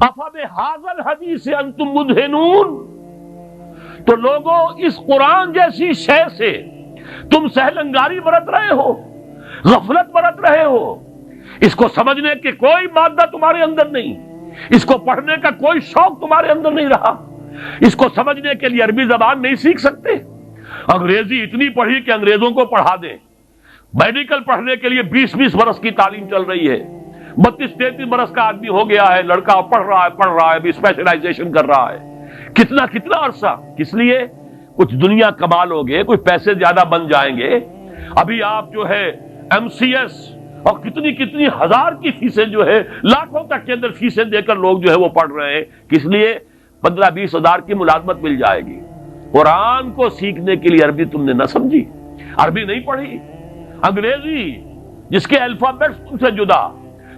افبہذا الحدیث انتم مدہنون، تو لوگوں اس قرآن جیسی شے سے تم سہلنگاری برت رہے ہو، غفلت برت رہے ہو، اس کو سمجھنے کی کوئی مادہ تمہارے اندر نہیں، اس کو پڑھنے کا کوئی شوق تمہارے اندر نہیں رہا، اس کو سمجھنے کے لیے عربی زبان نہیں سیکھ سکتے، انگریزی اتنی پڑھی کہ انگریزوں کو پڑھا دیں، میڈیکل پڑھنے کے لیے 20-20 برس کی تعلیم چل رہی ہے، 32-33 برس کا آدمی ہو گیا ہے، لڑکا پڑھ رہا ہے ابھی اسپیشلائزیشن کر رہا ہے، کتنا عرصہ، کس لیے؟ کچھ دنیا کمال ہو گئے، کچھ پیسے زیادہ بن جائیں گے، ابھی آپ جو ہے MCS اور کتنی ہزار کی فیسیں جو ہے، لاکھوں تک کے اندر فیسیں دے کر لوگ جو ہے وہ پڑھ رہے ہیں، کس لیے؟ 15-20 ہزار کی ملازمت مل جائے گی۔ قرآن کو سیکھنے کے لیے عربی تم نے نہ سمجھی، عربی نہیں پڑھی، انگریزی جس کے الفابیٹس تم سے جدا،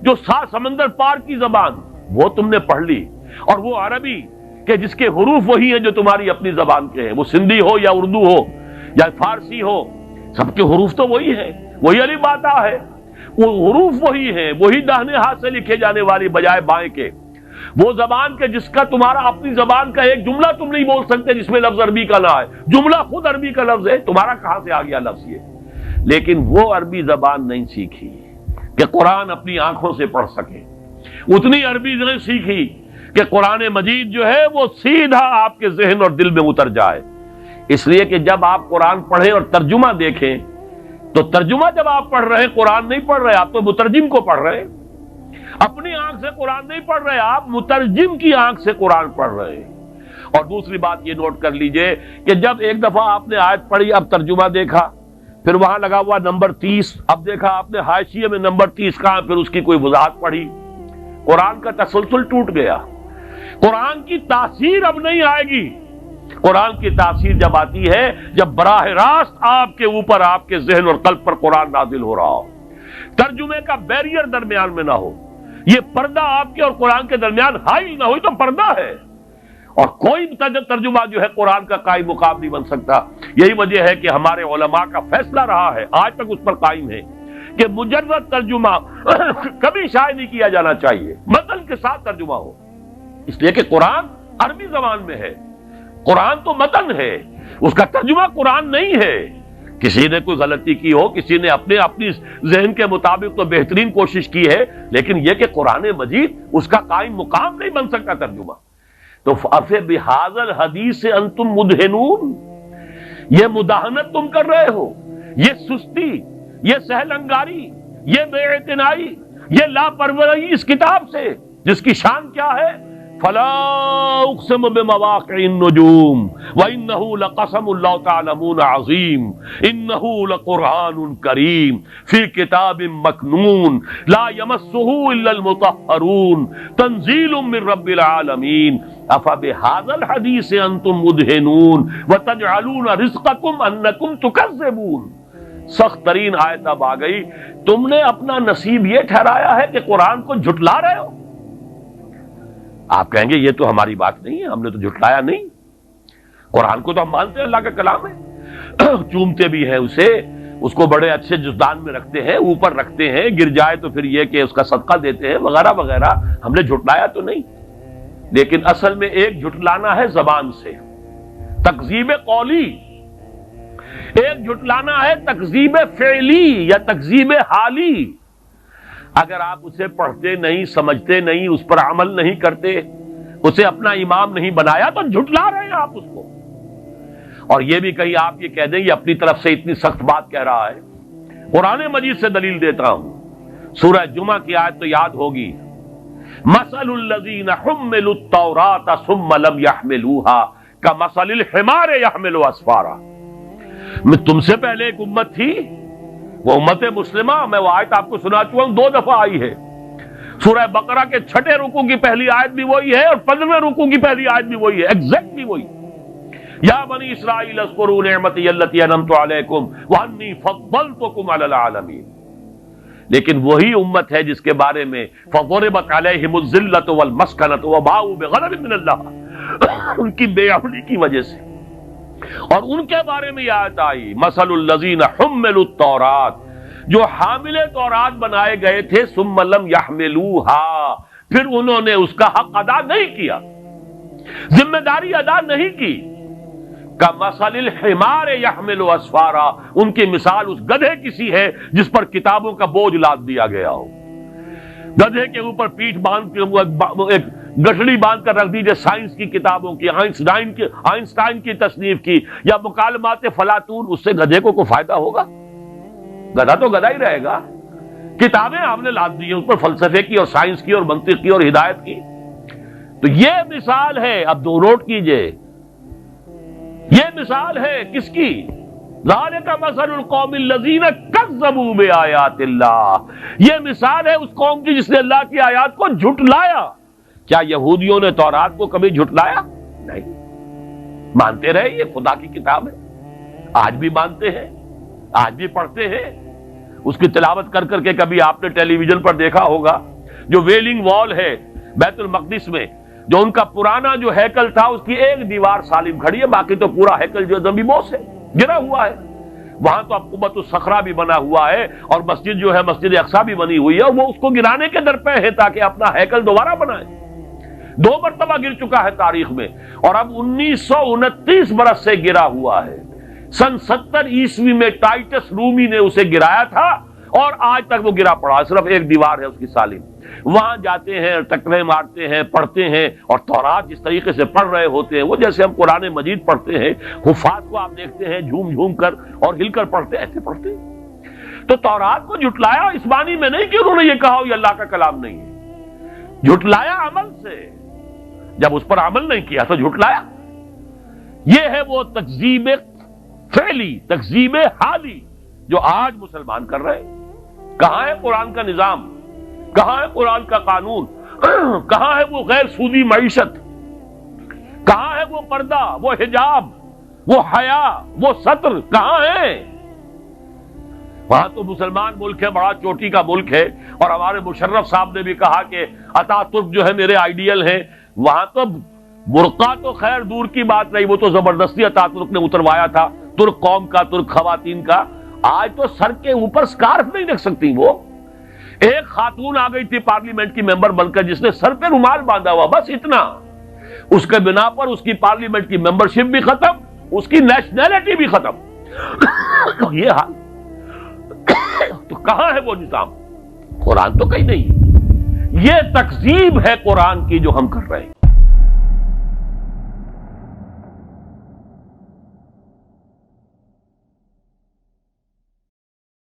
جو 7 سمندر پار کی زبان، وہ تم نے پڑھ لی، اور وہ عربی کہ جس کے حروف وہی ہیں جو تمہاری اپنی زبان کے ہیں، وہ سندھی ہو یا اردو ہو یا فارسی ہو، سب کے حروف تو وہی ہیں، وہی الف با تا ہے، وہ حروف وہی ہیں، وہی داہنے ہاتھ سے لکھے جانے والی بجائے بائیں کے، وہ زبان کے جس کا تمہارا اپنی زبان کا ایک جملہ تم نہیں بول سکتے جس میں لفظ عربی کا نہ ہے، جملہ خود عربی کا لفظ ہے، تمہارا کہاں سے آ گیا لفظ یہ؟ لیکن وہ عربی زبان نہیں سیکھی کہ قرآن اپنی آنکھوں سے پڑھ سکے، اتنی عربی نہیں سیکھی کہ قرآن مجید جو ہے وہ سیدھا آپ کے ذہن اور دل میں اتر جائے۔ اس لیے کہ جب آپ قرآن پڑھیں اور ترجمہ دیکھیں تو ترجمہ جب آپ پڑھ رہے ہیں، قرآن نہیں پڑھ رہے، آپ تو مترجم کو پڑھ رہے ہیں، اپنی آنکھ سے قرآن نہیں پڑھ رہے، آپ مترجم کی آنکھ سے قرآن پڑھ رہے ہیں۔ اور دوسری بات یہ نوٹ کر لیجئے کہ جب ایک دفعہ آپ نے آیت پڑھی، اب ترجمہ دیکھا، پھر وہاں لگا ہوا نمبر 30، اب دیکھا آپ نے حاشیے میں نمبر 30 کہاں، پھر اس کی کوئی وضاحت پڑھی، قرآن کا تسلسل ٹوٹ گیا، قرآن کی تاثیر اب نہیں آئے گی۔ قرآن کی تاثیر جب آتی ہے جب براہ راست آپ کے اوپر، آپ کے ذہن اور قلب پر قرآن نازل ہو رہا ہو، ترجمے کا بیریئر درمیان میں نہ ہو، یہ پردہ آپ کے اور قرآن کے درمیان حائل نہ ہوئی تو پردہ ہے، اور کوئی ترجمہ جو ہے قرآن کا قائم مقام نہیں بن سکتا۔ یہی وجہ ہے کہ ہمارے علماء کا فیصلہ رہا ہے، آج تک اس پر قائم ہے، کہ مجرد ترجمہ کبھی شائع نہیں کیا جانا چاہیے، متن کے ساتھ ترجمہ ہو، اس لیے کہ قرآن عربی زبان میں ہے، قرآن تو متن ہے، اس کا ترجمہ قرآن نہیں ہے۔ کسی نے کوئی غلطی کی ہو، کسی نے اپنی ذہن کے مطابق تو بہترین کوشش کی ہے، لیکن یہ کہ قرآن مجید اس کا قائم مقام نہیں بن سکتا ترجمہ۔ تو بِهَذَا الْحَدِيثِ أَنْتُمْ مُدْهِنُونَ، یہ مداہنت تم کر رہے ہو، یہ سستی، یہ سہل انگاری، یہ بے اعتنائی، یہ لاپرواہی اس کتاب سے جس کی شان کیا ہے؟ فلا اقسم بمواقع النجوم وانه لقسم لو تعلمون عظیم انه لقرآن کریم فی کتاب مکنون لا یمسه الا المطہرون تنزیل من رب العالمین افبهذا الحدیث انتم مدہنون وتجعلون رزقکم انکم تکذبون۔ سخت ترین آیت اب آ گئی، تم نے اپنا نصیب یہ ٹھہرایا ہے کہ قرآن کو جھٹلا رہے ہو۔ آپ کہیں گے یہ تو ہماری بات نہیں ہے، ہم نے تو جھٹلایا نہیں، قرآن کو تو ہم مانتے ہیں، اللہ کا کلام ہے، چومتے بھی ہیں اسے، اس کو بڑے اچھے جزدان میں رکھتے ہیں، اوپر رکھتے ہیں، گر جائے تو پھر یہ کہ اس کا صدقہ دیتے ہیں وغیرہ وغیرہ، ہم نے جھٹلایا تو نہیں۔ لیکن اصل میں ایک جھٹلانا ہے زبان سے، تکذیب قولی، ایک جھٹلانا ہے تکذیب فعلی یا تکذیب حالی۔ اگر آپ اسے پڑھتے نہیں، سمجھتے نہیں، اس پر عمل نہیں کرتے، اسے اپنا امام نہیں بنایا تو جھٹلا رہے ہیں آپ اس کو۔ اور یہ بھی کہیں آپ یہ کہہ دیں یہ اپنی طرف سے اتنی سخت بات کہہ رہا ہے، قرآن مجید سے دلیل دیتا ہوں، سورہ جمعہ کی آیت تو یاد ہوگی، مثل الذین حملوا التوراۃ ثم لم يحملوها کمثل الحمار يحمل اسفارا۔ میں تم سے پہلے ایک امت تھی، وہ امت مسلمہ، میں وہ آیت آپ کو سنا چکا ہوں، 2 دفعہ آئی ہے، سورہ بقرہ کے 6 رکوع کی پہلی آیت بھی وہی ہے اور 15ویں رکوع کی پہلی آیت بھی وہی ہے، ایگزیکٹلی وہی۔ یا بنی اسرائیل اذکروا نعمتی التی انعمت علیکم وانی فضلتکم علی العالمین۔ لیکن وہی امت ہے جس کے بارے میں فضربت علیہم الذلۃ والمسکنۃ وباؤوا بغضب من اللہ، ان کی بے عقلی کی وجہ سے، اور ان کے بارے میں یہ آیت آئی مثل الذین حملوا التوراۃ، جو حامل تورات بنائے گئے تھے ثم لم یحملوها، پھر انہوں نے اس کا حق ادا نہیں کیا، ذمہ داری ادا نہیں کی۔ کمثل الحمار یحمل اسفارا، ان کی مثال اس گدھے کی سی ہے جس پر کتابوں کا بوجھ لاد دیا گیا ہو۔ گدھے کے اوپر پیٹھ باندھ کے ایک گٹھڑی باندھ کر رکھ دیجیے سائنس کی کتابوں کی، آئنسٹائن کی تصنیف کی یا مکالمات فلاطون، اس سے گدھے کو کوئی فائدہ ہوگا؟ گدھا تو گدھا ہی رہے گا۔ کتابیں آپ نے لاد دی ہیں اس پر، فلسفے کی اور سائنس کی اور منطق کی اور ہدایت کی۔ تو یہ مثال ہے، اب دو نوٹ کیجئے، یہ مثال ہے کس کی؟ ذالک مثل القوم الذین کذبوا بآیات اللہ، یہ مثال ہے اس قوم کی جس نے اللہ کی آیات کو جھٹلایا۔ کیا یہودیوں نے تورات کو کبھی جھٹلایا؟ نہیں، مانتے رہے یہ خدا کی کتاب ہے، آج بھی مانتے ہیں، آج بھی پڑھتے ہیں، اس کی تلاوت کر کر کے کبھی آپ نے ٹیلی ویژن پر دیکھا ہوگا جو ویلنگ وال ہے بیت المقدس میں، جو ان کا پرانا جو ہیکل تھا اس کی ایک دیوار سالم کھڑی ہے، باقی تو پورا ہیکل جو زمین بوس ہے، گرا ہوا ہے۔ وہاں تو اب قبۃ الصخرہ بھی بنا ہوا ہے اور مسجد جو ہے مسجد اقصیٰ بھی بنی ہوئی ہے، اور وہ اس کو گرانے کے در پہ ہے تاکہ اپنا ہیکل دوبارہ بنائے۔ 2 مرتبہ گر چکا ہے تاریخ میں، اور اب 1929 برس سے گرا ہوا ہے۔ سن 70 عیسوی میں ٹائٹس رومی نے اسے گرایا تھا اور آج تک وہ گرا پڑا، صرف ایک دیوار ہے اس کی سالم۔ وہاں جاتے ہیں، ٹکرے مارتے ہیں، پڑھتے ہیں، اور تورات جس طریقے سے پڑھ رہے ہوتے ہیں وہ جیسے ہم قرآن مجید پڑھتے ہیں، حفاظ کو آپ دیکھتے ہیں جھوم جھوم کر اور ہل کر پڑھتے، ایسے پڑھتے ہیں۔ تو تورات کو جھٹلایا اس معنی میں نہیں کہ انہوں نے یہ کہا یہ اللہ کا کلام نہیں ہے، جھٹلایا عمل سے، جب اس پر عمل نہیں کیا تو جھٹلایا۔ یہ ہے وہ تکذیب فعلی، تکذیب حالی جو آج مسلمان کر رہے ہیں۔ کہاں ہے قرآن کا نظام؟ کہاں ہے قرآن کا قانون؟ کہاں ہے وہ غیر سودی معیشت؟ کہاں ہے وہ پردہ، وہ حجاب، وہ حیا، وہ ستر؟ کہاں ہے؟ وہاں تو مسلمان ملک ہے، بڑا چوٹی کا ملک ہے، اور ہمارے مشرف صاحب نے بھی کہا کہ اتا ترک جو ہے میرے آئیڈیل ہیں۔ وہاں تو برقع تو خیر دور کی بات نہیں، وہ تو زبردستی اتا ترک نے اتروایا تھا، ترک قوم کا، ترک خواتین کا۔ آج تو سر کے اوپر سکارف نہیں رکھ سکتی وہ۔ ایک خاتون آ گئی تھی پارلیمنٹ کی ممبر بن کر جس نے سر پہ رومال باندھا ہوا، بس اتنا، اس کے بنا پر اس کی پارلیمنٹ کی ممبرشپ بھی ختم، اس کی نیشنلٹی بھی ختم۔ یہ حال تو کہاں ہے وہ نظام؟ قرآن تو کہیں نہیں۔ یہ تکذیب ہے قرآن کی جو ہم کر رہے ہیں۔